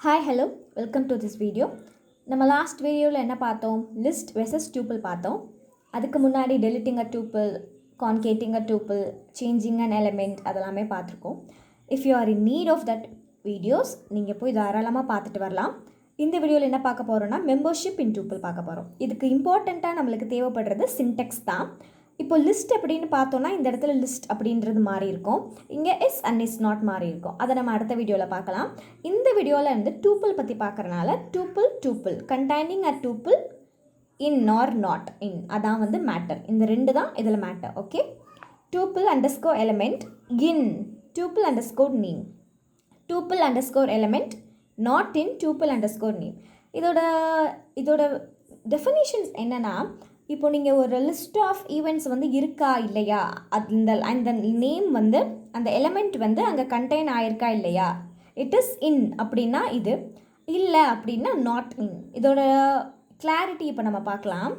Hi, hello, welcome to this video. நம்ம last வீடியோவில் என்ன பார்த்தோம்? லிஸ்ட் வெர்சஸ் டூப்பிள் பார்த்தோம். அதுக்கு முன்னாடி deleting a tuple, concating a tuple, changing an element அதெல்லாமே பார்த்துருக்கோம். If you are in need of that videos நீங்கள் போய் தாராளமாக பார்த்துட்டு வரலாம். இந்த வீடியோவில் என்ன பார்க்க போகிறோன்னா மெம்பர்ஷிப் இன் டூப்பிள் பார்க்க போகிறோம். இதுக்கு இம்பார்ட்டண்ட்டாக நம்மளுக்கு தேவைப்படுறது சின்டெக்ஸ் தான். இப்போ லிஸ்ட் அப்படின்னு பார்த்தோன்னா இந்த இடத்துல லிஸ்ட் அப்படின்றது மாறி இருக்கும், இங்கே இஸ் அண்ட் இஸ் நாட் மாறி இருக்கும். அதை நம்ம அடுத்த வீடியோவில் பார்க்கலாம். இந்த வீடியோவில் வந்து டூப்பிள் பற்றி பார்க்குறனால tuple containing a tuple in or not in, அதான் வந்து மேட்டர். இந்த ரெண்டு தான் இதில் matter. Okay, tuple underscore element in tuple underscore name, tuple underscore element not in tuple underscore name. இதோட டெஃபினிஷன்ஸ் என்னென்னா, இப்போ நீங்கள் ஒரு லிஸ்ட் ஆஃப் ஈவெண்ட்ஸ் வந்து இருக்கா இல்லையா, அந்த நேம் வந்து அந்த எலிமெண்ட் வந்து அங்கே கண்டெயின் ஆயிருக்கா இல்லையா, இட் இஸ் இன் அப்படின்னா இது, இல்லை அப்படின்னா நாட் இன். இதோட கிளாரிட்டி இப்போ நம்ம பார்க்கலாம்.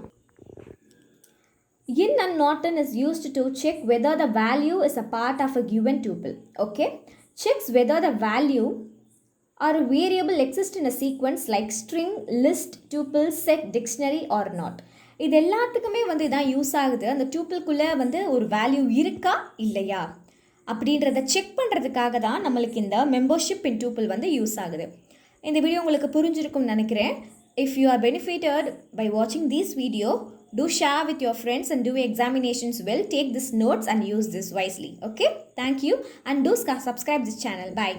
In and not in is used to check whether the value is a part of a given tuple. Okay, checks whether the value or a variable exists in a sequence like string, list, tuple, set, dictionary or not. இது எல்லாத்துக்குமே வந்து இதான் use ஆகுது. அந்த டூப்பிள்குள்ளே வந்து ஒரு value இருக்கா இல்லையா அப்படின்றத செக் பண்ணுறதுக்காக தான் நம்மளுக்கு இந்த மெம்பர்ஷிப் இன் டூப்பிள் வந்து யூஸ் ஆகுது. இந்த வீடியோ உங்களுக்கு புரிஞ்சிருக்கும்னு நினைக்கிறேன். If you are benefited by வாட்சிங் this video, do share with your friends and do examinations well. Take this notes and use this wisely. Okay, thank you and do subscribe this channel. Bye.